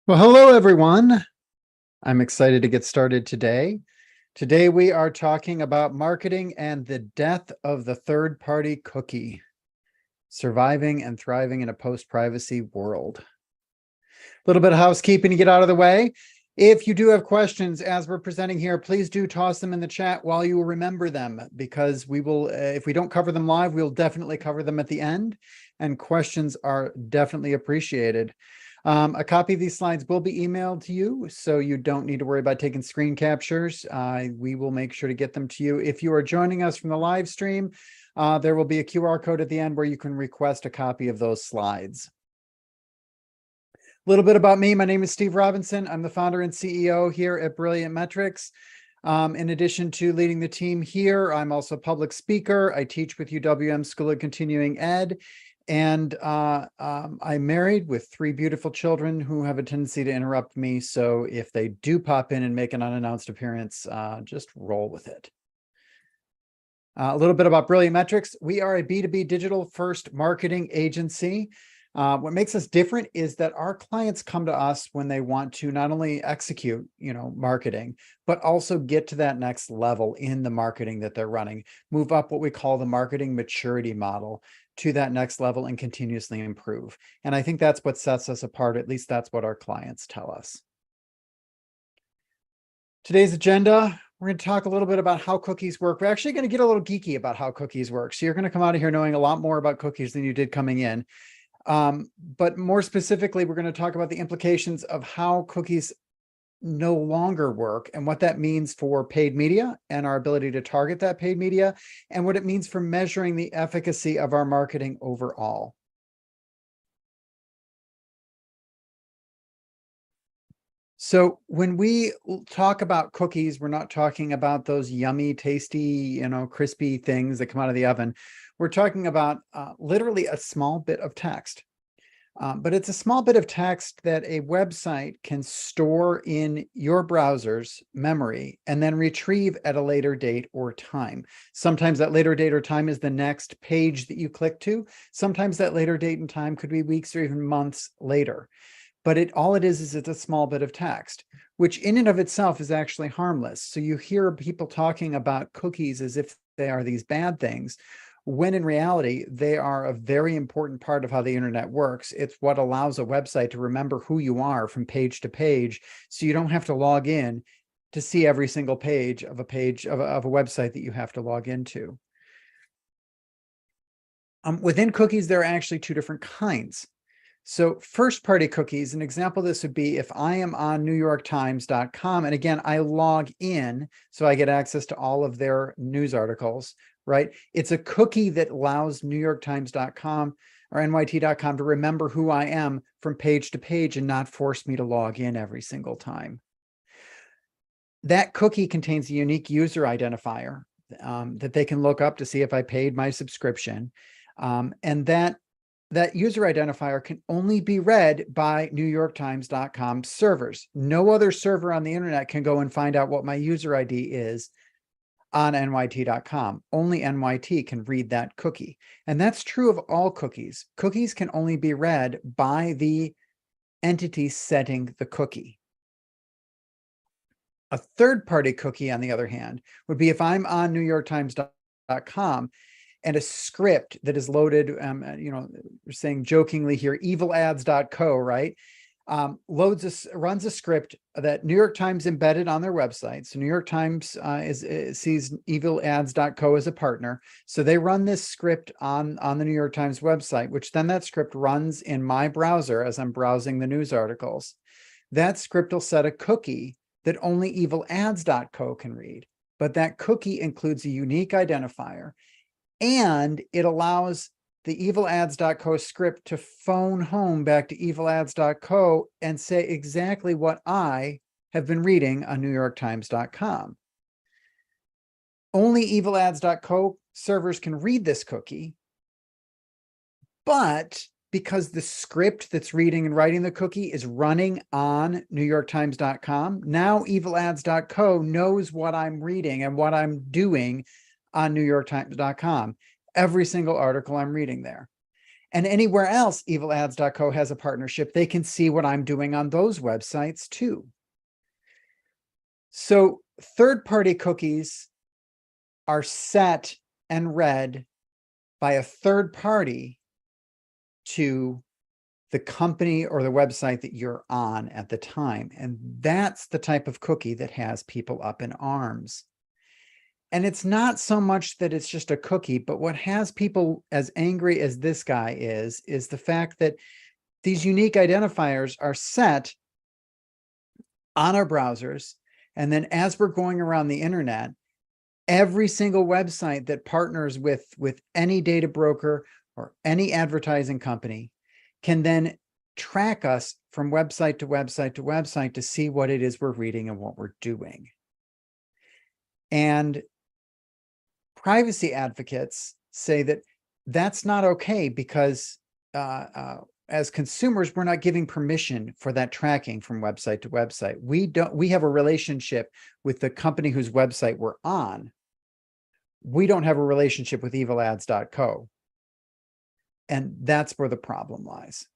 Well, hello, everyone. I'm excited to get started today. Today, we are talking about marketing and the death of the third-party cookie, surviving and thriving in a post-privacy world. A little bit of housekeeping to get out of the way. If you do have questions as we're presenting here, please do toss them in the chat while you remember them, because we will, if we don't cover them live, we'll definitely cover them at the end, and questions are definitely appreciated. A copy of these slides will be emailed to you, so you don't need to worry about taking screen captures. We will make sure to get them to you. If you are joining us from the live stream, there will be a QR code at the end where you can request a copy of those slides. A little bit about me. My name is Steve Robinson. I'm the founder and CEO here at Brilliant Metrics. In addition to leading the team here, I'm also a public speaker. I teach with UWM School of Continuing Ed. And I'm married with 3 beautiful children who have a tendency to interrupt me. So if they do pop in and make an unannounced appearance, just roll with it. A little bit about Brilliant Metrics. We are a B2B digital first marketing agency. What makes us different is that our clients come to us when they want to not only execute, marketing, but also get to that next level in the marketing that they're running, move up what we call the marketing maturity model to that next level and continuously improve. And I think that's what sets us apart. At least that's what our clients tell us. Today's agenda, we're going to talk a little bit about how cookies work. We're actually going to get a little geeky about how cookies work. So you're going to come out of here knowing a lot more about cookies than you did coming in. But more specifically, we're going to talk about the implications of how cookies no longer work and what that means for paid media and our ability to target that paid media, and what it means for measuring the efficacy of our marketing overall. So when we talk about cookies, we're not talking about those yummy, tasty, crispy things that come out of the oven. We're talking about literally a small bit of text. But it's a small bit of text that a website can store in your browser's memory and then retrieve at a later date or time. Sometimes that later date or time is the next page that you click to. Sometimes that later date and time could be weeks or even months later. But all it is it's a small bit of text, which in and of itself is actually harmless. So you hear people talking about cookies as if they are these bad things, when in reality, they are a very important part of how the internet works. It's what allows a website to remember who you are from page to page, so you don't have to log in to see every single page of a website that you have to log into. Within cookies, there are actually 2 different kinds. So first-party cookies, an example of this would be if I am on NewYorkTimes.com, and again, I log in, so I get access to all of their news articles, right? It's a cookie that allows NewYorkTimes.com or NYT.com to remember who I am from page to page and not force me to log in every single time. That cookie contains a unique user identifier that they can look up to see if I paid my subscription. And that user identifier can only be read by NewYorkTimes.com servers. No other server on the internet can go and find out what my user ID is on NYT.com. Only NYT can read that cookie. And that's true of all cookies. Cookies can only be read by the entity setting the cookie. A third-party cookie, on the other hand, would be if I'm on NewYorkTimes.com and a script that is loaded, we're saying jokingly here, evil.ads.co, right? Runs a script that New York Times embedded on their website. So New York Times sees evil.ads.co as a partner. So they run this script on the New York Times website, which then that script runs in my browser as I'm browsing the news articles. That script will set a cookie that only evil.ads.co can read. But that cookie includes a unique identifier, and it allows the evil.ads.co script to phone home back to evil.ads.co and say exactly what I have been reading on NewYorkTimes.com. Only evil.ads.co servers can read this cookie, but because the script that's reading and writing the cookie is running on NewYorkTimes.com, now evil.ads.co knows what I'm reading and what I'm doing on NewYorkTimes.com. Every single article I'm reading there. And anywhere else evil-ads.co has a partnership, they can see what I'm doing on those websites too. So third-party cookies are set and read by a third party to the company or the website that you're on at the time. And that's the type of cookie that has people up in arms. And it's not so much that it's just a cookie, but what has people as angry as this guy is the fact that these unique identifiers are set on our browsers. And then as we're going around the internet, every single website that partners with any data broker or any advertising company can then track us from website to website to website to see what it is we're reading and what we're doing. And privacy advocates say that that's not okay because as consumers, we're not giving permission for that tracking from website to website. We have a relationship with the company whose website we're on. We don't have a relationship with evil-ads.co. And that's where the problem lies.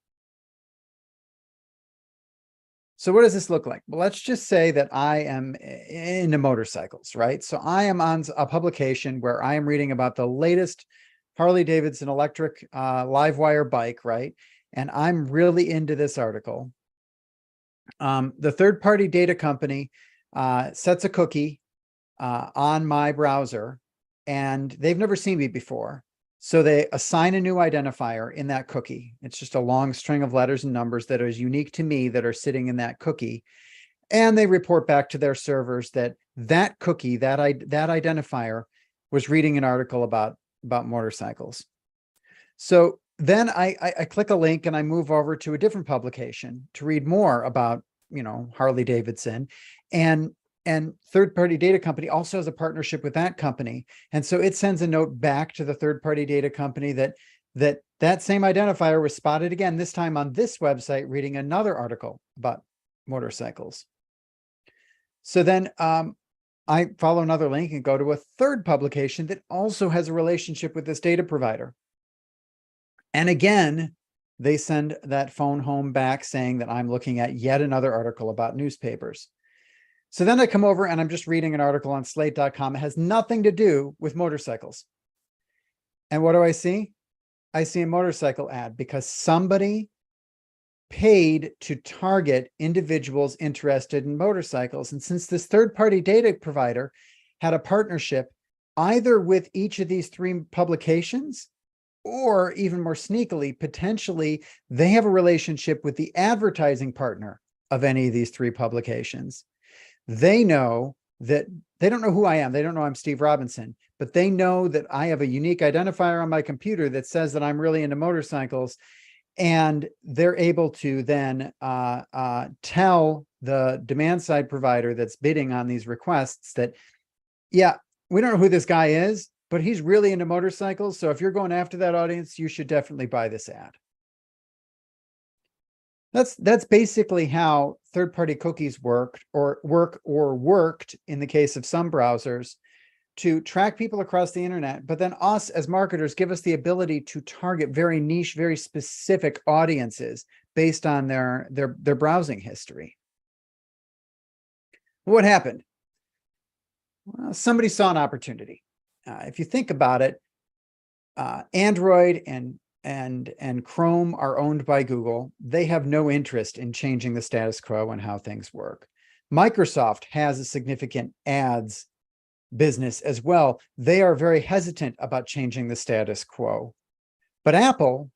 So what does this look like? Well, let's just say that I am into motorcycles, right? So I am on a publication where I am reading about the latest Harley-Davidson electric live wire bike, right? And I'm really into this article. The third-party data company sets a cookie on my browser, and they've never seen me before. So they assign a new identifier in that cookie. It's just a long string of letters and numbers that is unique to me that are sitting in that cookie. And they report back to their servers that that cookie, that identifier was reading an article about motorcycles. So then I click a link and I move over to a different publication to read more about, Harley Davidson. And third-party data company also has a partnership with that company. And so it sends a note back to the third-party data company that same identifier was spotted again, this time on this website, reading another article about motorcycles. So then I follow another link and go to a third publication that also has a relationship with this data provider. And again, they send that phone home back saying that I'm looking at yet another article about newspapers. So then I come over and I'm just reading an article on slate.com. It has nothing to do with motorcycles. And what do I see? I see a motorcycle ad because somebody paid to target individuals interested in motorcycles. And since this third-party data provider had a partnership either with each of these three publications, or even more sneakily, potentially, they have a relationship with the advertising partner of any of these three publications. They know that they don't know who I am. They don't know I'm Steve Robinson, but they know that I have a unique identifier on my computer that says that I'm really into motorcycles. And they're able to then tell the demand side provider that's bidding on these requests that, yeah, we don't know who this guy is, but he's really into motorcycles. So if you're going after that audience, you should definitely buy this ad. That's basically how third-party cookies worked in the case of some browsers to track people across the internet. But then us as marketers give us the ability to target very niche, very specific audiences based on their browsing history. What happened? Well, somebody saw an opportunity. If you think about it, Android and Chrome are owned by Google. They have no interest in changing the status quo and how things work. Microsoft has a significant ads business as well. They are very hesitant about changing the status quo. But Apple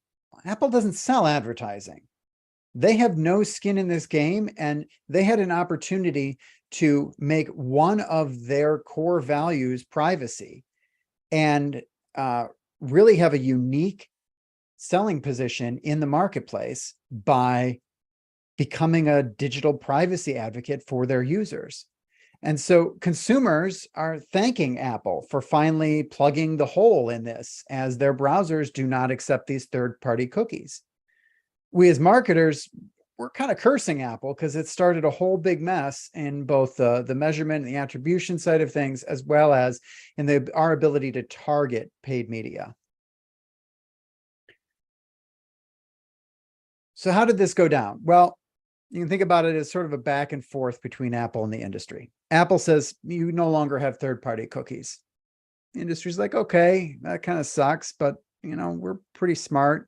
doesn't sell advertising. They have no skin in this game, and they had an opportunity to make one of their core values privacy and really have a unique selling position in the marketplace by becoming a digital privacy advocate for their users. And so consumers are thanking Apple for finally plugging the hole in this, as their browsers do not accept these third-party cookies. We as marketers, we're kind of cursing Apple because it started a whole big mess in both the measurement and the attribution side of things, as well as in our ability to target paid media. So how did this go down? Well, you can think about it as sort of a back and forth between Apple and the industry. Apple says you no longer have third-party cookies. The industry's like, okay, that kind of sucks, but we're pretty smart.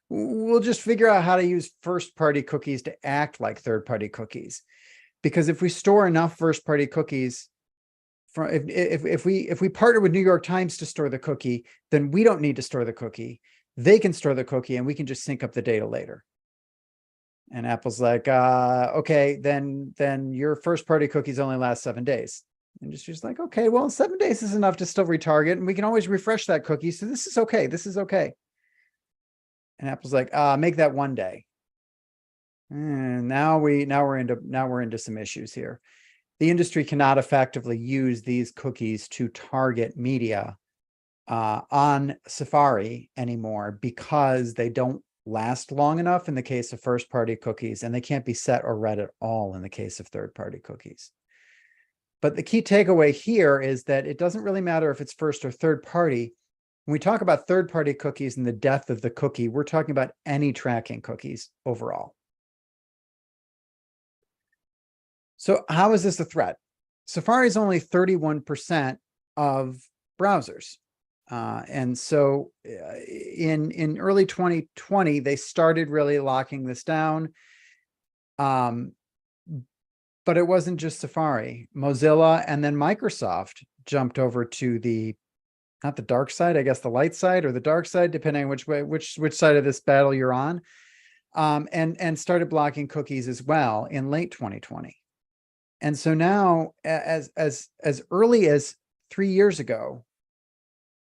We'll just figure out how to use first-party cookies to act like third-party cookies. Because if we store enough first-party cookies, if we partner with New York Times to store the cookie, then we don't need to store the cookie. They can store the cookie and we can just sync up the data later. And Apple's like, okay, then your first-party cookies only last 7 days. Industry's like, okay, well, 7 days is enough to still retarget, and we can always refresh that cookie. So this is okay. This is okay. And Apple's like, make that 1 day. And now we're into some issues here. The industry cannot effectively use these cookies to target media on Safari anymore because they don't last long enough in the case of first-party cookies, and they can't be set or read at all in the case of third-party cookies. But the key takeaway here is that it doesn't really matter if it's first or third party. When we talk about third-party cookies and the death of the cookie, we're talking about any tracking cookies overall. So how is this a threat? Safari is only 31% of browsers. And so in early 2020, they started really locking this down. But it wasn't just Safari. Mozilla and then Microsoft jumped over to not the dark side, I guess the light side or the dark side, depending on which side of this battle you're on, and started blocking cookies as well in late 2020. And so now, as early as 3 years ago,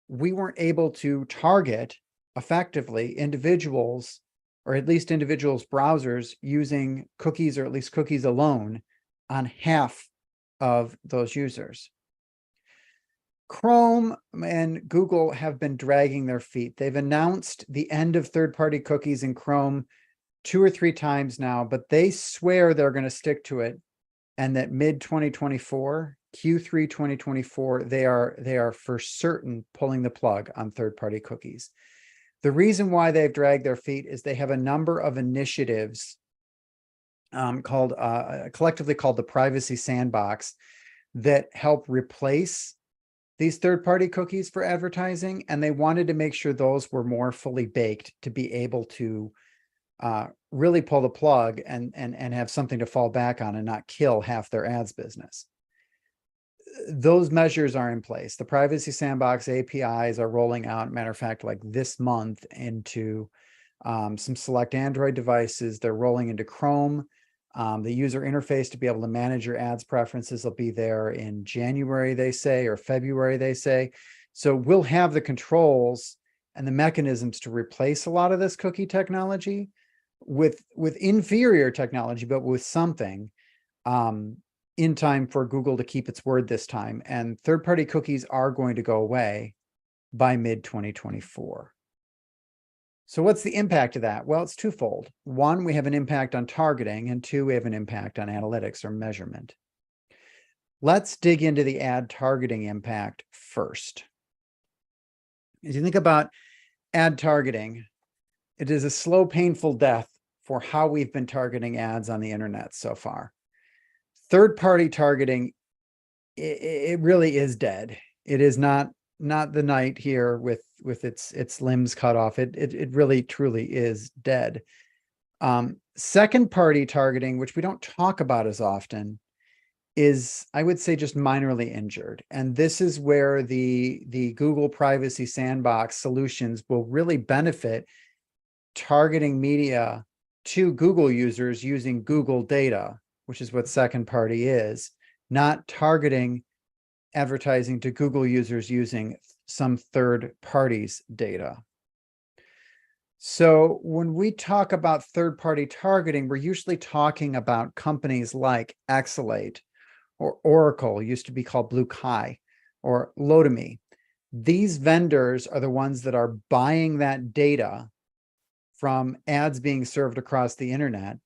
we weren't able to target effectively individuals, or at least individuals' browsers using cookies, or at least cookies alone, on half of those users. Chrome and Google have been dragging their feet. They've announced the end of third-party cookies in Chrome 2 or 3 times now, but they swear they're going to stick to it, and that mid-2024, Q3 2024, they are for certain pulling the plug on third-party cookies. The reason why they've dragged their feet is they have a number of initiatives collectively called the Privacy Sandbox that help replace these third-party cookies for advertising, and they wanted to make sure those were more fully baked to be able to really pull the plug and have something to fall back on and not kill half their ads business. Those measures are in place. The Privacy Sandbox APIs are rolling out, matter of fact, like this month into some select Android devices. They're rolling into Chrome. The user interface to be able to manage your ads preferences will be there in January, they say, or February, they say. So we'll have the controls and the mechanisms to replace a lot of this cookie technology with inferior technology, but with something in time for Google to keep its word this time. And third-party cookies are going to go away by mid-2024. So what's the impact of that? Well, it's twofold. One, we have an impact on targeting, and two, we have an impact on analytics or measurement. Let's dig into the ad targeting impact first. As you think about ad targeting, it is a slow, painful death for how we've been targeting ads on the internet so far. Third-party targeting, it really is dead. It is not the night here with its limbs cut off. It really truly is dead. Second-party targeting, which we don't talk about as often, is, I would say, just minorly injured. And this is where the Google Privacy Sandbox solutions will really benefit targeting media to Google users using Google data, which is what second party is, not targeting advertising to Google users using some third party's data. So when we talk about third-party targeting, we're usually talking about companies like Exalate or Oracle, used to be called Blue Kai, or Lotame. These vendors are the ones that are buying that data from ads being served across the internet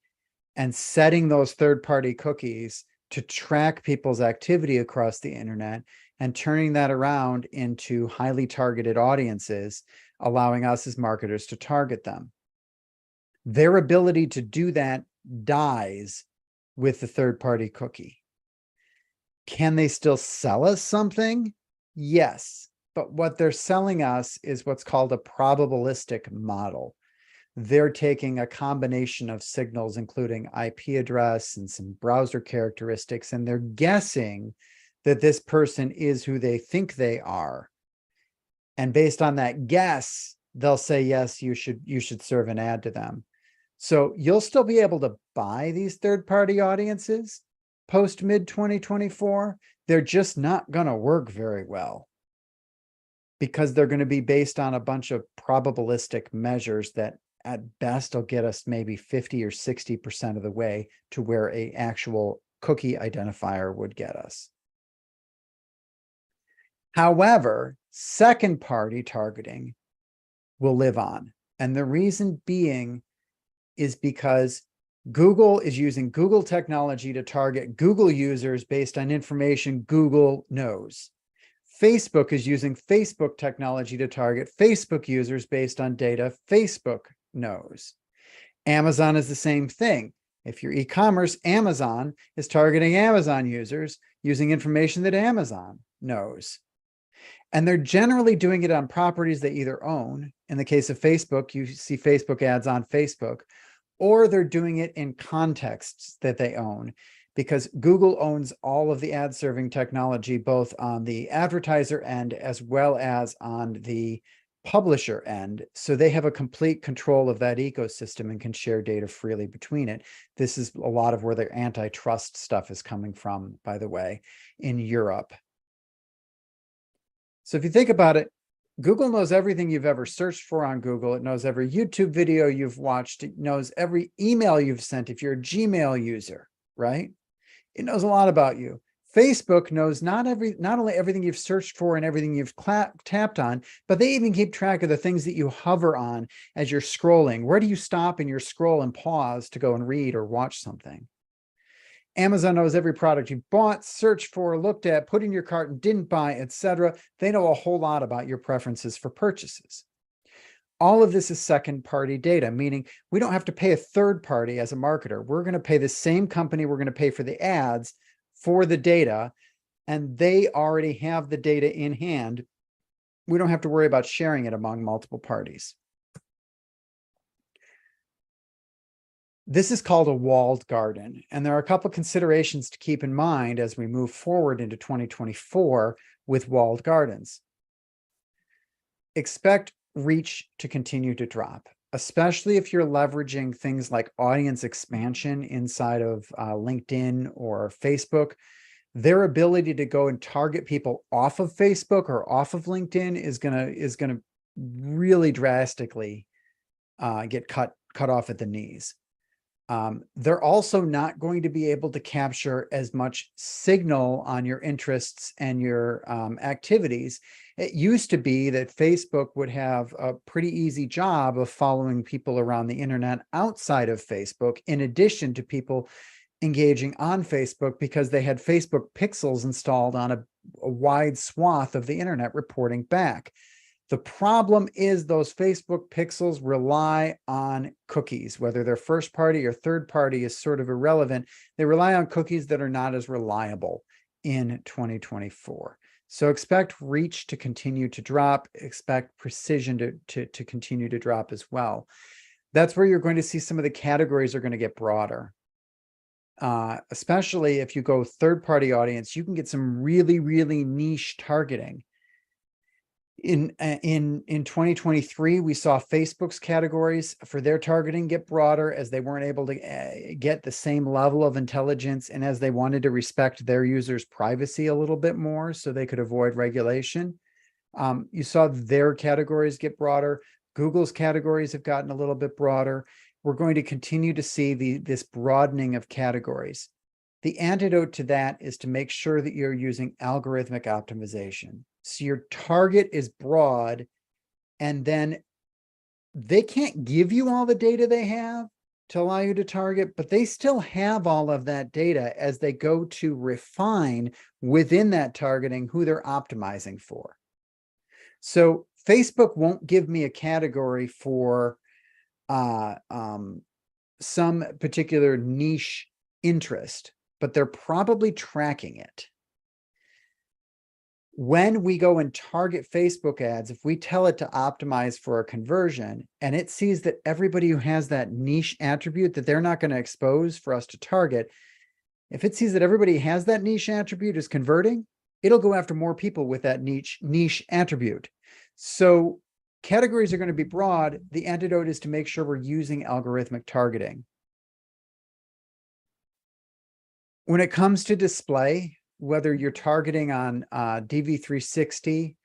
and setting those third-party cookies to track people's activity across the internet and turning that around into highly targeted audiences, allowing us as marketers to target them. Their ability to do that dies with the third-party cookie. Can they still sell us something? Yes, but what they're selling us is what's called a probabilistic model. They're taking a combination of signals, including IP address and some browser characteristics, and they're guessing that this person is who they think they are. And based on that guess, they'll say, yes, you should serve an ad to them. So you'll still be able to buy these third-party audiences post mid-2024. They're just not going to work very well because they're going to be based on a bunch of probabilistic measures that at best will get us maybe 50 or 60% of the way to where an actual cookie identifier would get us. However, second-party targeting will live on. And the reason being is because Google is using Google technology to target Google users based on information Google knows. Facebook is using Facebook technology to target Facebook users based on data Facebook knows. Amazon is the same thing. If you're e-commerce, Amazon is targeting Amazon users using information that Amazon knows. And they're generally doing it on properties they either own. In the case of Facebook, you see Facebook ads on Facebook, or they're doing it in contexts that they own, because Google owns all of the ad serving technology, both on the advertiser end as well as on the publisher end. So they have a complete control of that ecosystem and can share data freely between it. This is a lot of where their antitrust stuff is coming from, by the way, in Europe. So if you think about it, Google knows everything you've ever searched for on Google. It knows every YouTube video you've watched. It knows every email you've sent if you're a Gmail user, right? It knows a lot about you. Facebook knows not only everything you've searched for and everything you've tapped on, but they even keep track of the things that you hover on as you're scrolling. Where do you stop in your scroll and pause to go and read or watch something? Amazon knows every product you bought, searched for, looked at, put in your cart and didn't buy, etc. They know a whole lot about your preferences for purchases. All of this is second-party data, meaning we don't have to pay a third party as a marketer. We're going to pay the same company we're going to pay for the ads for the data, and they already have the data in hand. We don't have to worry about sharing it among multiple parties. This is called a walled garden, and there are a couple of considerations to keep in mind as we move forward into 2024 with walled gardens. Expect reach to continue to drop, especially if you're leveraging things like audience expansion inside of LinkedIn or Facebook. Their ability to go and target people off of Facebook or off of LinkedIn is gonna really drastically get cut off at the knees. They're also not going to be able to capture as much signal on your interests and your activities. It used to be that Facebook would have a pretty easy job of following people around the internet outside of Facebook, in addition to people engaging on Facebook, because they had Facebook pixels installed on a wide swath of the internet reporting back. The problem is those Facebook pixels rely on cookies, whether they're first party or third party is sort of irrelevant. They rely on cookies that are not as reliable in 2024. So expect reach to continue to drop, expect precision to continue to drop as well. That's where you're going to see some of the categories are going to get broader. Especially if you go third-party audience, you can get some really, really niche targeting. In 2023, we saw Facebook's categories for their targeting get broader as they weren't able to get the same level of intelligence, and as they wanted to respect their users' privacy a little bit more so they could avoid regulation. You saw their categories get broader. Google's categories have gotten a little bit broader. We're going to continue to see this broadening of categories. The antidote to that is to make sure that you're using algorithmic optimization. So your target is broad, and then they can't give you all the data they have to allow you to target, but they still have all of that data as they go to refine within that targeting who they're optimizing for. So Facebook won't give me a category for some particular niche interest, but they're probably tracking it. When we go and target Facebook ads, if we tell it to optimize for a conversion and it sees that everybody who has that niche attribute that they're not going to expose for us to target, if it sees that everybody has that niche attribute is converting, it'll go after more people with that niche attribute. So categories are going to be broad. The antidote is to make sure we're using algorithmic targeting. When it comes to display, whether you're targeting on DV360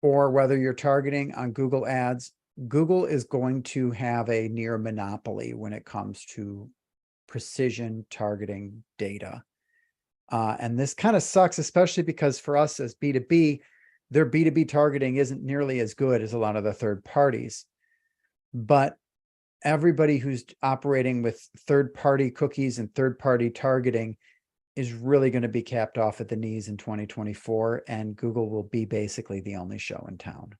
or whether you're targeting on Google Ads, Google is going to have a near monopoly when it comes to precision targeting data. And this kind of sucks, especially because for us as B2B, their B2B targeting isn't nearly as good as a lot of the third parties. But everybody who's operating with third-party cookies and third-party targeting is really going to be capped off at the knees in 2024, and Google will be basically the only show in town.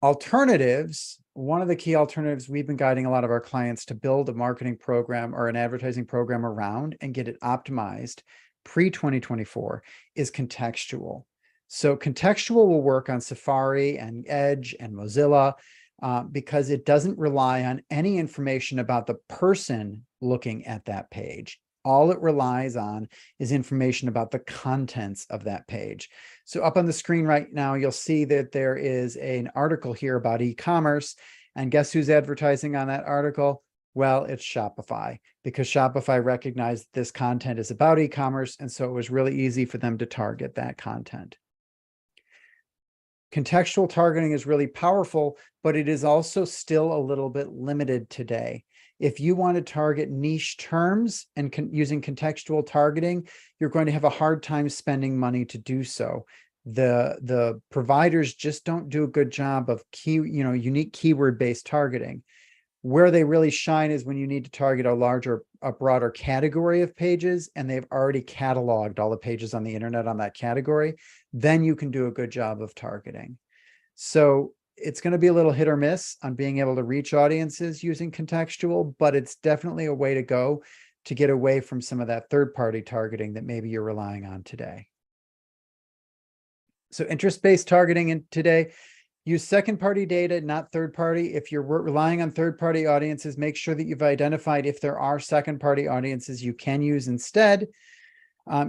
Alternatives, one of the key alternatives we've been guiding a lot of our clients to build a marketing program or an advertising program around and get it optimized pre-2024 is contextual. So contextual will work on Safari and Edge and Mozilla because it doesn't rely on any information about the person looking at that page. All it relies on is information about the contents of that page. So up on the screen right now, you'll see that there is an article here about e-commerce. And guess who's advertising on that article? Well, it's Shopify, because Shopify recognized this content is about e-commerce. And so it was really easy for them to target that content. Contextual targeting is really powerful, but it is also still a little bit limited today. If you want to target niche terms and using contextual targeting, you're going to have a hard time spending money to do so. The providers just don't do a good job of unique keyword-based targeting. Where they really shine is when you need to target a broader category of pages, and they've already cataloged all the pages on the internet on that category. Then you can do a good job of targeting. So it's going to be a little hit or miss on being able to reach audiences using contextual, but it's definitely a way to go to get away from some of that third-party targeting that maybe you're relying on today. So interest-based targeting in today, use second-party data, not third-party. If you're relying on third-party audiences, make sure that you've identified if there are second-party audiences you can use instead.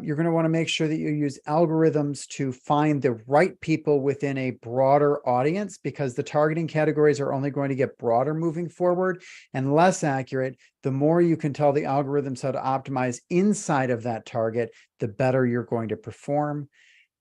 You're going to want to make sure that you use algorithms to find the right people within a broader audience, because the targeting categories are only going to get broader moving forward and less accurate. The more you can tell the algorithms how to optimize inside of that target, the better you're going to perform.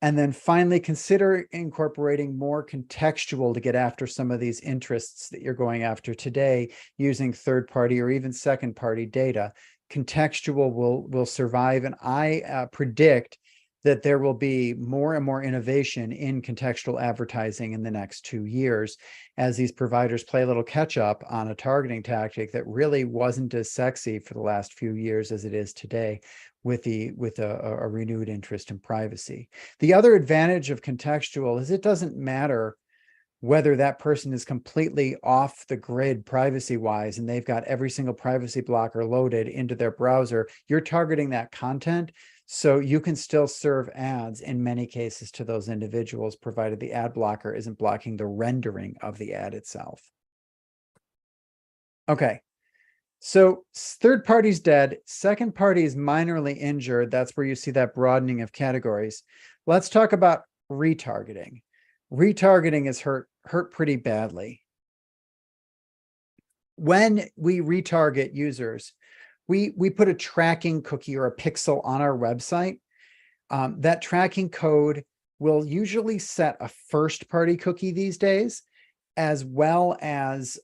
And then finally, consider incorporating more contextual to get after some of these interests that you're going after today using third-party or even second-party data. Contextual will survive, and I predict that there will be more and more innovation in contextual advertising in the next 2 years as these providers play a little catch up on a targeting tactic that really wasn't as sexy for the last few years as it is today, with a renewed interest in privacy. The other advantage of contextual is it doesn't matter whether that person is completely off the grid privacy wise and they've got every single privacy blocker loaded into their browser. You're targeting that content, so you can still serve ads in many cases to those individuals, provided the ad blocker isn't blocking the rendering of the ad itself. Okay, so third party's dead, second party is minorly injured. That's where you see that broadening of categories. Let's talk about retargeting. Retargeting is hurt pretty badly. When we retarget users, we put a tracking cookie or a pixel on our website. That tracking code will usually set a first-party cookie these days, as well as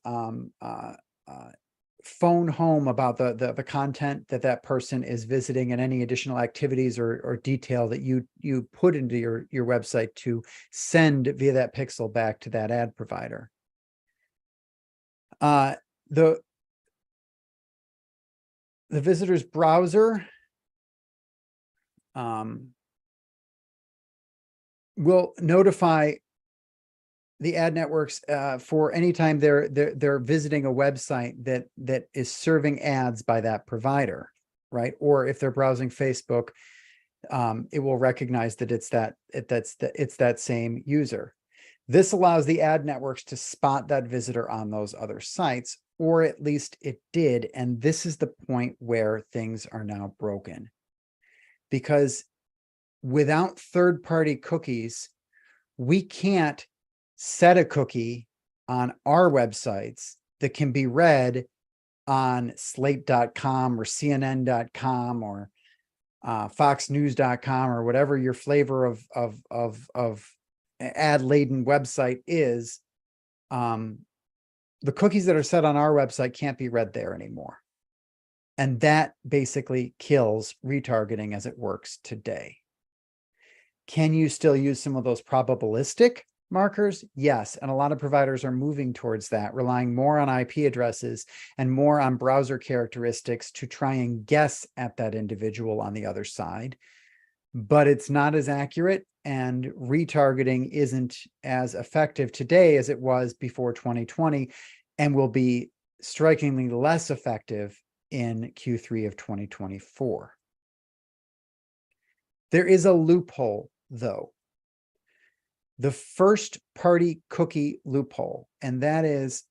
phone home about the content that person is visiting and any additional activities or detail that you put into your website to send via that pixel back to that ad provider. The visitor's browser will notify the ad networks for anytime they're visiting a website that is serving ads by that provider, right? Or if they're browsing Facebook, it will recognize that it's that same user. This allows the ad networks to spot that visitor on those other sites, or at least it did. And this is the point where things are now broken, because without third-party cookies, we can't set a cookie on our websites that can be read on slate.com or cnn.com or foxnews.com or whatever your flavor of ad-laden website is. The cookies that are set on our website can't be read there anymore. And that basically kills retargeting as it works today. Can you still use some of those probabilistic markers? Yes. And a lot of providers are moving towards that, relying more on IP addresses and more on browser characteristics to try and guess at that individual on the other side. But it's not as accurate, and retargeting isn't as effective today as it was before 2020, and will be strikingly less effective in Q3 of 2024. There is a loophole, though. The first-party cookie loophole, and that is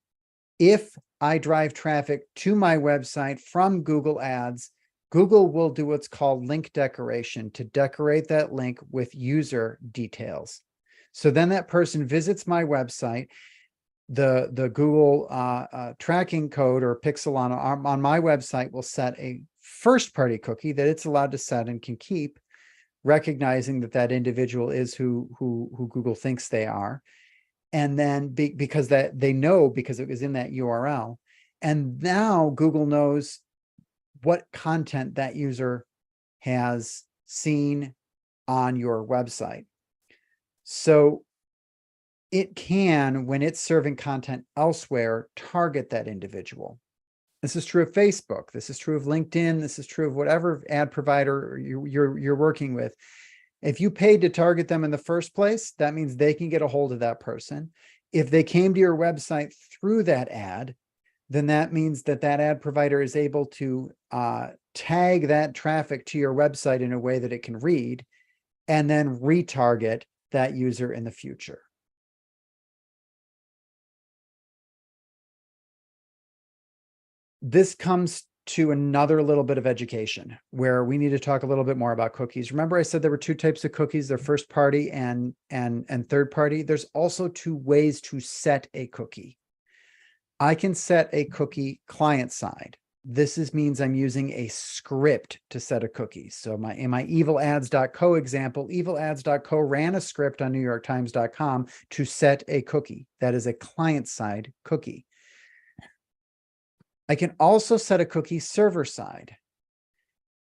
if I drive traffic to my website from Google Ads, Google will do what's called link decoration to decorate that link with user details. So then that person visits my website, the Google tracking code or pixel on my website will set a first-party cookie that it's allowed to set and can keep, recognizing that that individual is who Google thinks they are. And then because that they know, because it was in that URL. And now Google knows what content that user has seen on your website. So it can, when it's serving content elsewhere, target that individual. This is true of Facebook. This is true of LinkedIn. This is true of whatever ad provider you're working with. If you paid to target them in the first place, that means they can get a hold of that person. If they came to your website through that ad, then that means that that ad provider is able to tag that traffic to your website in a way that it can read, and then retarget that user in the future. This comes to another little bit of education where we need to talk a little bit more about cookies. Remember, I said there were two types of cookies, they're first party and third party. There's also two ways to set a cookie. I can set a cookie client side. This means I'm using a script to set a cookie. So in my evil.ads.co example, evil.ads.co ran a script on NewYorkTimes.com to set a cookie. That is a client side cookie. I can also set a cookie server side.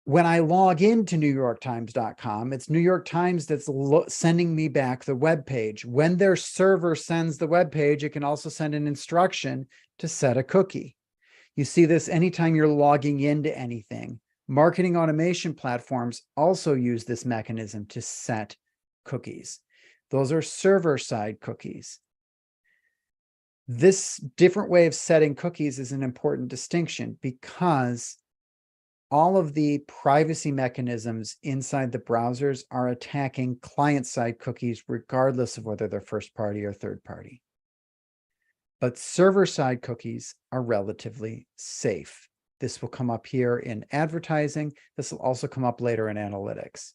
When I log into NewYorkTimes.com, it's New York Times that's sending me back the web page. When their server sends the web page, it can also send an instruction to set a cookie. You see this anytime you're logging into anything. Marketing automation platforms also use this mechanism to set cookies. Those are server-side cookies. This different way of setting cookies is an important distinction because all of the privacy mechanisms inside the browsers are attacking client-side cookies, regardless of whether they're first party or third party. But server-side cookies are relatively safe. This will come up here in advertising. This will also come up later in analytics.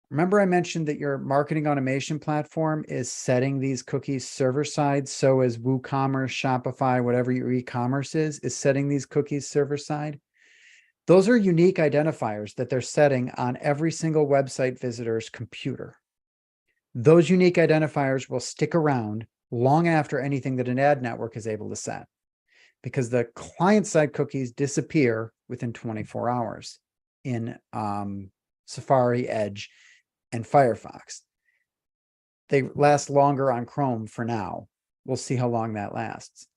Remember I mentioned that your marketing automation platform is setting these cookies server-side. So is WooCommerce, Shopify, whatever your e-commerce is setting these cookies server-side. Those are unique identifiers that they're setting on every single website visitor's computer. Those unique identifiers will stick around long after anything that an ad network is able to set, because the client-side cookies disappear within 24 hours in Safari, Edge, and Firefox. They last longer on Chrome for now. We'll see how long that lasts.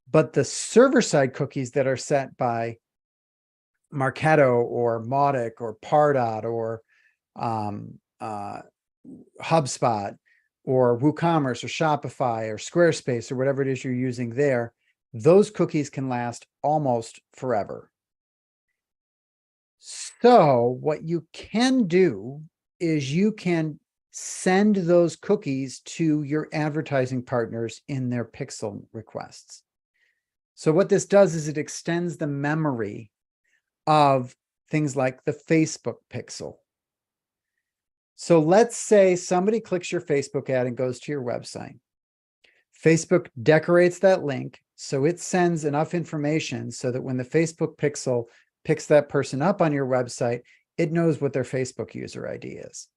But the server-side cookies that are set by Marketo or Mautic or Pardot or HubSpot, or WooCommerce or Shopify or Squarespace or whatever it is you're using there, those cookies can last almost forever. So what you can do is you can send those cookies to your advertising partners in their pixel requests. So what this does is it extends the memory of things like the Facebook pixel. So let's say somebody clicks your Facebook ad and goes to your website. Facebook decorates that link, so it sends enough information so that when the Facebook pixel picks that person up on your website, it knows what their Facebook user ID is.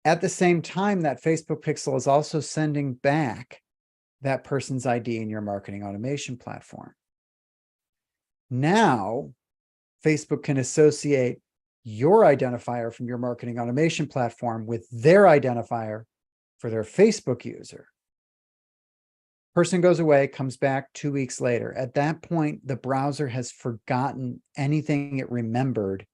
At the same time, that Facebook pixel is also sending back that person's ID in your marketing automation platform. Now, Facebook can associate your identifier from your marketing automation platform with their identifier for their Facebook user. Person goes away, comes back 2 weeks later. At that point, the browser has forgotten anything it remembered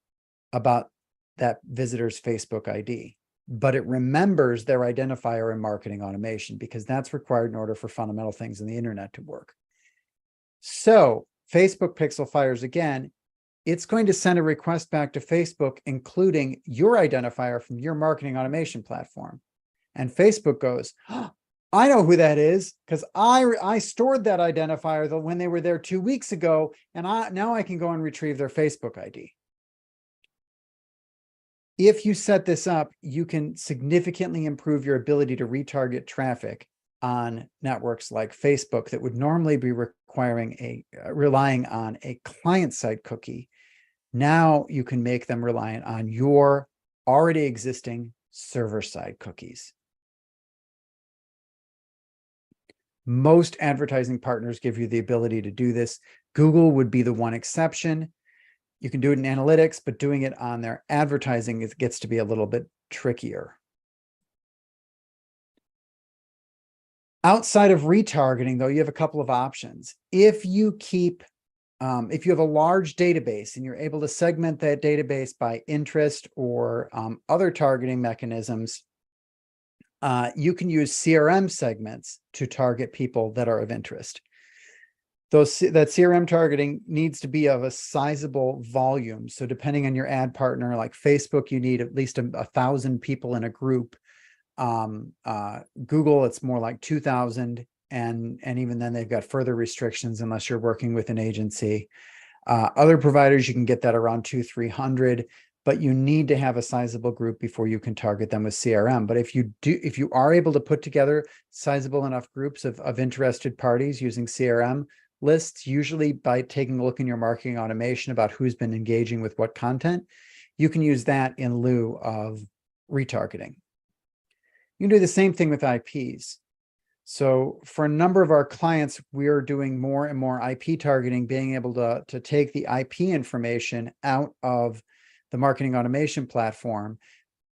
about that visitor's Facebook ID, but it remembers their identifier in marketing automation because that's required in order for fundamental things in the internet to work. So Facebook pixel fires again. It's going to send a request back to Facebook, including your identifier from your marketing automation platform. And Facebook goes, oh, I know who that is because I stored that identifier when they were there 2 weeks ago, and now I can go and retrieve their Facebook ID. If you set this up, you can significantly improve your ability to retarget traffic on networks like Facebook that would normally be relying on a client-side cookie. Now you can make them reliant on your already existing server-side cookies. Most advertising partners give you the ability to do this. Google would be the one exception. You can do it in analytics, but doing it on their advertising, it gets to be a little bit trickier. Outside of retargeting, though, you have a couple of options. If you have a large database and you're able to segment that database by interest or other targeting mechanisms, you can use CRM segments to target people that are of interest. That CRM targeting needs to be of a sizable volume. So depending on your ad partner, like Facebook, you need at least 1,000 people in a group. Google, it's more like 2,000. And even then they've got further restrictions unless you're working with an agency. Other providers, you can get that around 200-300, but you need to have a sizable group before you can target them with CRM. But if you are able to put together sizable enough groups of interested parties using CRM lists, usually by taking a look in your marketing automation about who's been engaging with what content, you can use that in lieu of retargeting. You can do the same thing with IPs. So for a number of our clients, we're doing more and more IP targeting, being able to take the IP information out of the marketing automation platform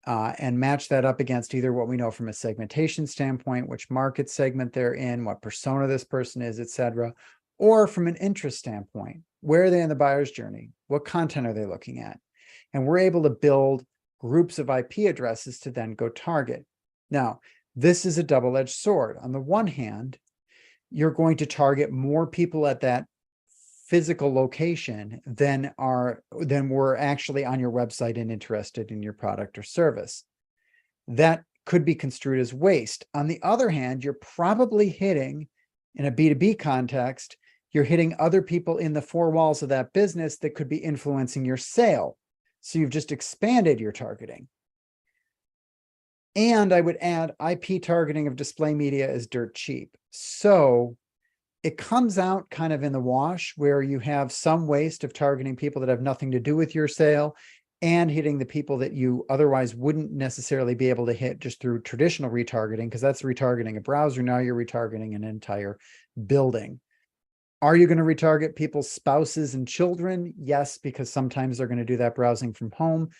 and match that up against either what we know from a segmentation standpoint, which market segment they're in, what persona this person is, et cetera, or from an interest standpoint, where are they in the buyer's journey? What content are they looking at? And we're able to build groups of IP addresses to then go target. Now, this is a double-edged sword. On the one hand, you're going to target more people at that physical location than were actually on your website and interested in your product or service. That could be construed as waste. On the other hand, you're probably hitting, in a B2B context, you're hitting other people in the four walls of that business that could be influencing your sale. So you've just expanded your targeting. And I would add IP targeting of display media is dirt cheap. So it comes out kind of in the wash where you have some waste of targeting people that have nothing to do with your sale and hitting the people that you otherwise wouldn't necessarily be able to hit just through traditional retargeting, because that's retargeting a browser. Now you're retargeting an entire building. Are you going to retarget people's spouses and children? Yes, because sometimes they're going to do that browsing from home,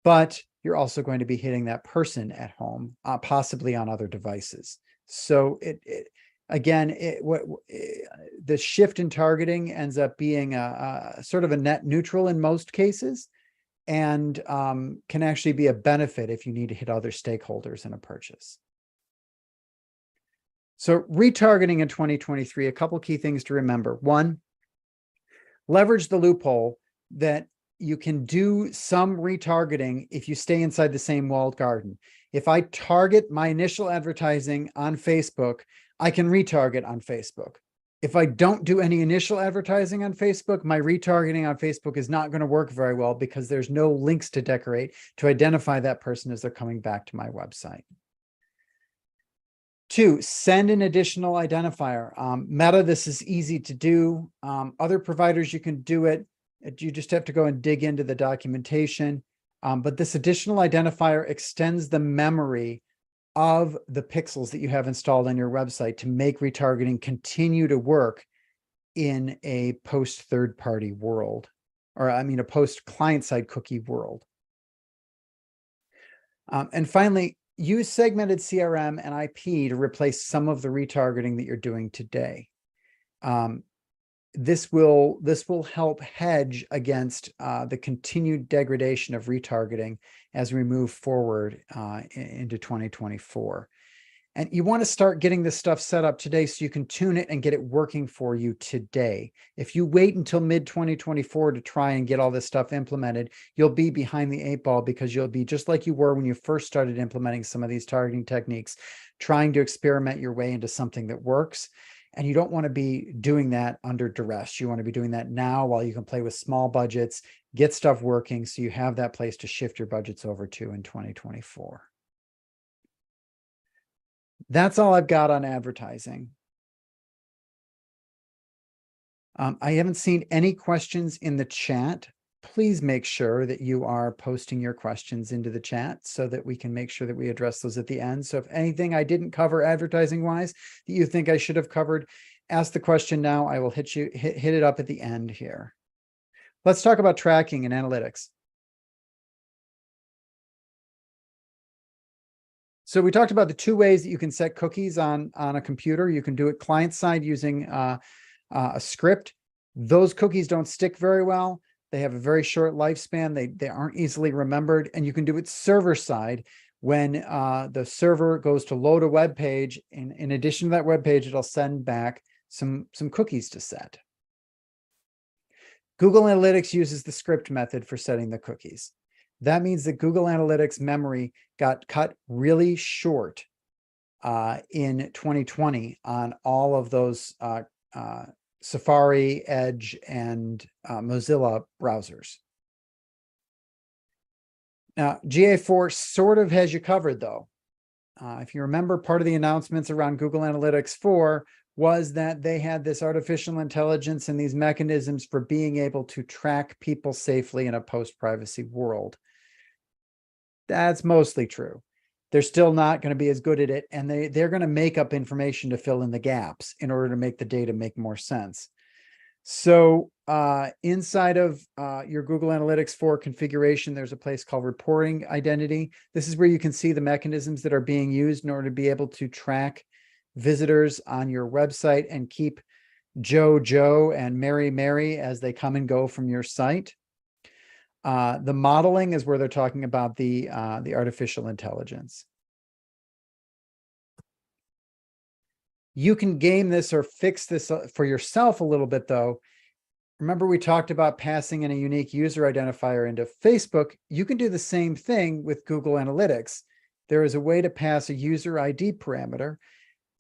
but you're also going to be hitting that person at home, possibly on other devices. So the shift in targeting ends up being a sort of a net neutral in most cases. and can actually be a benefit if you need to hit other stakeholders in a purchase. So retargeting in 2023, a couple key things to remember. One, leverage the loophole that you can do some retargeting if you stay inside the same walled garden. If I target my initial advertising on Facebook, I can retarget on Facebook. If I don't do any initial advertising on Facebook, my retargeting on Facebook is not going to work very well because there's no links to decorate to identify that person as they're coming back to my website. Two, send an additional identifier. Meta, this is easy to do. Other providers, you can do it. You just have to go and dig into the documentation. But this additional identifier extends the memory of the pixels that you have installed on your website to make retargeting continue to work in a post third-party world, or I mean, a post client-side cookie world. And finally, use segmented CRM and IP to replace some of the retargeting that you're doing today. This will help hedge against the continued degradation of retargeting as we move forward into 2024. And you want to start getting this stuff set up today so you can tune it and get it working for you today. If you wait until mid-2024 to try and get all this stuff implemented, you'll be behind the 8 ball because you'll be just like you were when you first started implementing some of these targeting techniques, trying to experiment your way into something that works. And you don't want to be doing that under duress. You want to be doing that now while you can play with small budgets, get stuff working so you have that place to shift your budgets over to in 2024. That's all I've got on advertising. I haven't seen any questions in the chat. Please make sure that you are posting your questions into the chat so that we can make sure that we address those at the end. So if anything I didn't cover advertising wise that you think I should have covered, ask the question now. I will hit it up at the end here. Let's talk about tracking and analytics. So we talked about the two ways that you can set cookies on a computer. You can do it client side using a script. Those cookies don't stick very well. They have a very short lifespan. They aren't easily remembered. And you can do it server side when the server goes to load a web page. In addition to that web page, it'll send back some cookies to set. Google Analytics uses the script method for setting the cookies. That means that Google Analytics memory got cut really short in 2020 on all of those Safari, Edge, and Mozilla browsers. Now, GA4 sort of has you covered, though. If you remember, part of the announcements around Google Analytics 4 was that they had this artificial intelligence and these mechanisms for being able to track people safely in a post-privacy world. That's mostly true. They're still not going to be as good at it, and they're going to make up information to fill in the gaps in order to make the data make more sense. So inside of your Google Analytics 4 configuration, there's a place called reporting identity. This is where you can see the mechanisms that are being used in order to be able to track visitors on your website and keep Joe and Mary as they come and go from your site. The modeling is where they're talking about the artificial intelligence. You can game this or fix this for yourself a little bit, though. Remember, we talked about passing in a unique user identifier into Facebook. You can do the same thing with Google Analytics. There is a way to pass a user ID parameter,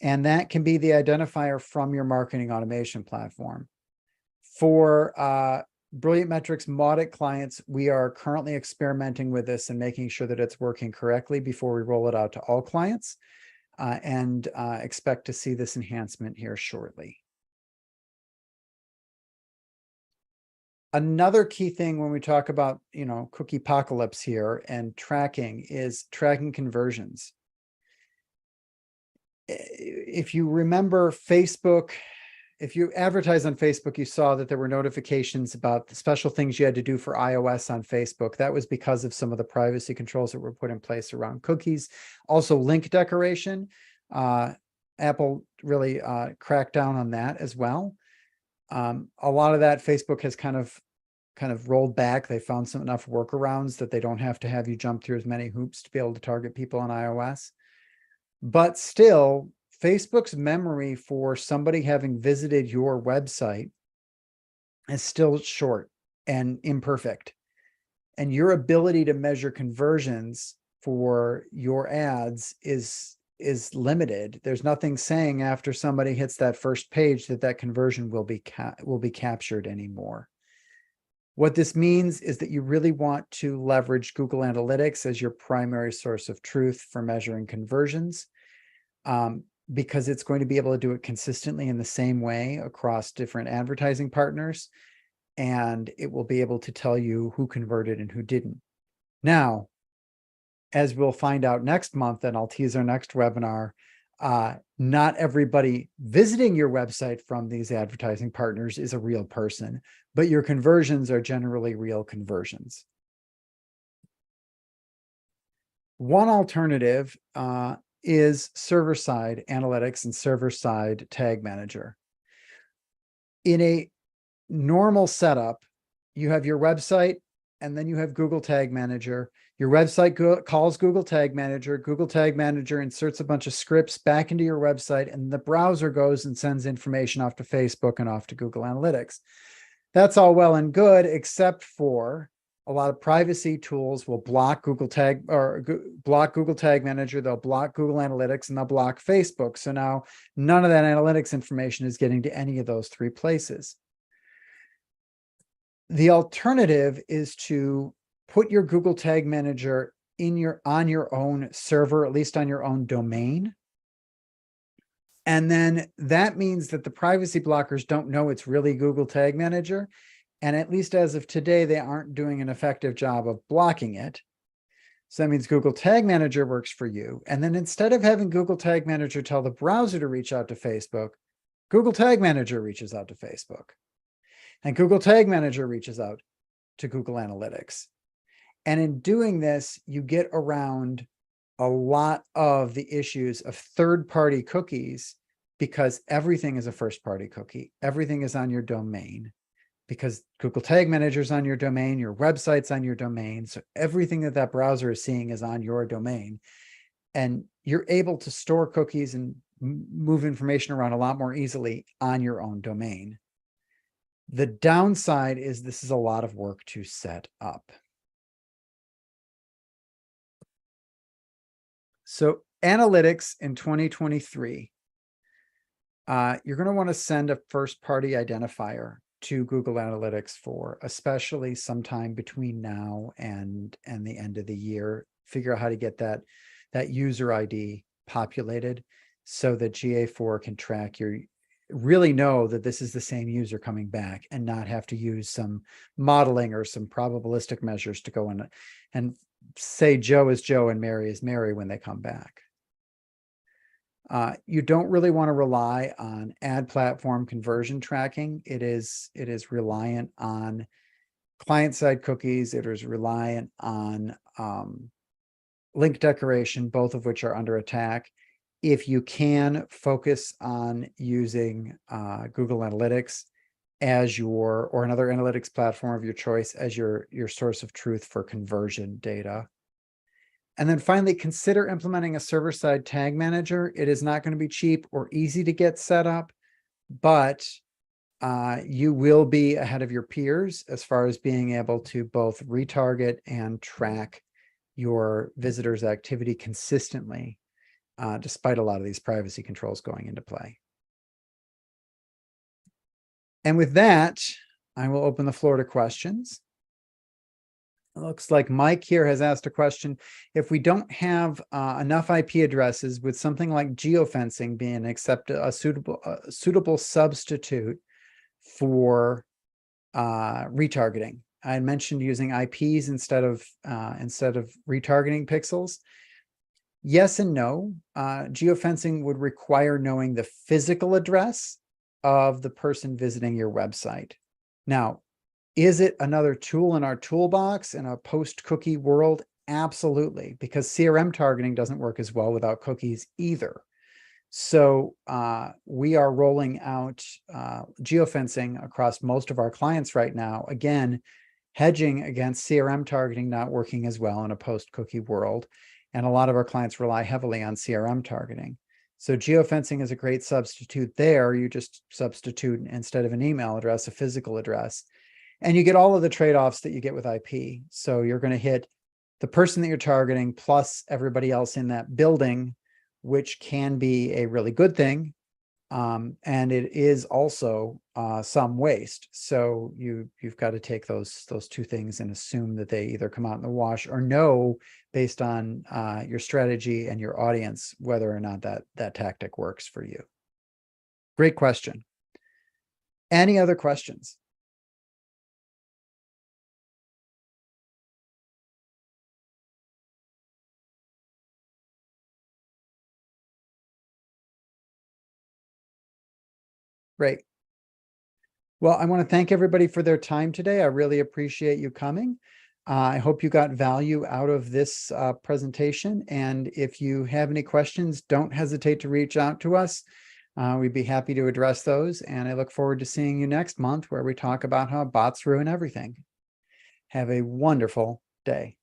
and that can be the identifier from your marketing automation platform. For Brilliant Metrics Maudit clients, we are currently experimenting with this and making sure that it's working correctly before we roll it out to all clients, and expect to see this enhancement here shortly. Another key thing when we talk about, cookie apocalypse here and tracking is tracking conversions. If you remember Facebook, if you advertise on Facebook, you saw that there were notifications about the special things you had to do for iOS on Facebook. That was because of some of the privacy controls that were put in place around cookies. Also, link decoration. Apple really cracked down on that as well. A lot of that Facebook has kind of kind of rolled back. They found some enough workarounds that they don't have to have you jump through as many hoops to be able to target people on iOS. But still, Facebook's memory for somebody having visited your website is still short and imperfect. And your ability to measure conversions for your ads is limited. There's nothing saying after somebody hits that first page that conversion will be captured anymore. What this means is that you really want to leverage Google Analytics as your primary source of truth for measuring conversions, because it's going to be able to do it consistently in the same way across different advertising partners, and it will be able to tell you who converted and who didn't. Now, as we'll find out next month, and I'll tease our next webinar, not everybody visiting your website from these advertising partners is a real person, but your conversions are generally real conversions. One alternative is server-side analytics and server-side tag manager. In a normal setup, you have your website, and then you have Google Tag Manager. Your website calls Google Tag Manager. Google Tag Manager inserts a bunch of scripts back into your website, and the browser goes and sends information off to Facebook and off to Google Analytics. That's all well and good, except for a lot of privacy tools will block Google Tag Manager. They'll block Google Analytics, and they'll block Facebook. So now none of that analytics information is getting to any of those three places. The alternative is to put your Google Tag Manager on your own server, at least on your own domain. And then that means that the privacy blockers don't know it's really Google Tag Manager. And at least as of today, they aren't doing an effective job of blocking it. So that means Google Tag Manager works for you. And then instead of having Google Tag Manager tell the browser to reach out to Facebook, Google Tag Manager reaches out to Facebook. And Google Tag Manager reaches out to Google Analytics. And in doing this, you get around a lot of the issues of third-party cookies, because everything is a first-party cookie. Everything is on your domain, because Google Tag Manager is on your domain, your website's on your domain. So everything that browser is seeing is on your domain. And you're able to store cookies and move information around a lot more easily on your own domain. The downside is this is a lot of work to set up. So analytics in 2023, you're going to want to send a first-party identifier to Google Analytics for, especially sometime between now and the end of the year. Figure out how to get that user ID populated so that GA4 can track really know that this is the same user coming back, and not have to use some modeling or some probabilistic measures to go in and say Joe is Joe and Mary is Mary when they come back. You don't really want to rely on ad platform conversion tracking. It is reliant on client-side cookies. It is reliant on link decoration, both of which are under attack. If you can focus on using Google Analytics as or another analytics platform of your choice as your source of truth for conversion data. And then finally, consider implementing a server-side tag manager. It is not going to be cheap or easy to get set up, but you will be ahead of your peers as far as being able to both retarget and track your visitors' activity consistently, despite a lot of these privacy controls going into play. And with that, I will open the floor to questions. It looks like Mike here has asked a question. If we don't have enough IP addresses, would something like geofencing be a suitable substitute for retargeting? I had mentioned using IPs instead of retargeting pixels. Yes and no. Geofencing would require knowing the physical address of the person visiting your website. Now, is it another tool in our toolbox in a post-cookie world? Absolutely, because CRM targeting doesn't work as well without cookies either. So we are rolling out geofencing across most of our clients right now, again, hedging against CRM targeting not working as well in a post-cookie world. And a lot of our clients rely heavily on CRM targeting. So geofencing is a great substitute there. You just substitute, instead of an email address, a physical address. And you get all of the trade-offs that you get with IP. So you're going to hit the person that you're targeting plus everybody else in that building, which can be a really good thing. And it is also some waste. So you've got to take those two things and assume that they either come out in the wash, or know based on your strategy and your audience whether or not that tactic works for you. Great question. Any other questions? Great. Well, I want to thank everybody for their time today. I really appreciate you coming. I hope you got value out of this presentation. And if you have any questions, don't hesitate to reach out to us. We'd be happy to address those. And I look forward to seeing you next month, where we talk about how bots ruin everything. Have a wonderful day.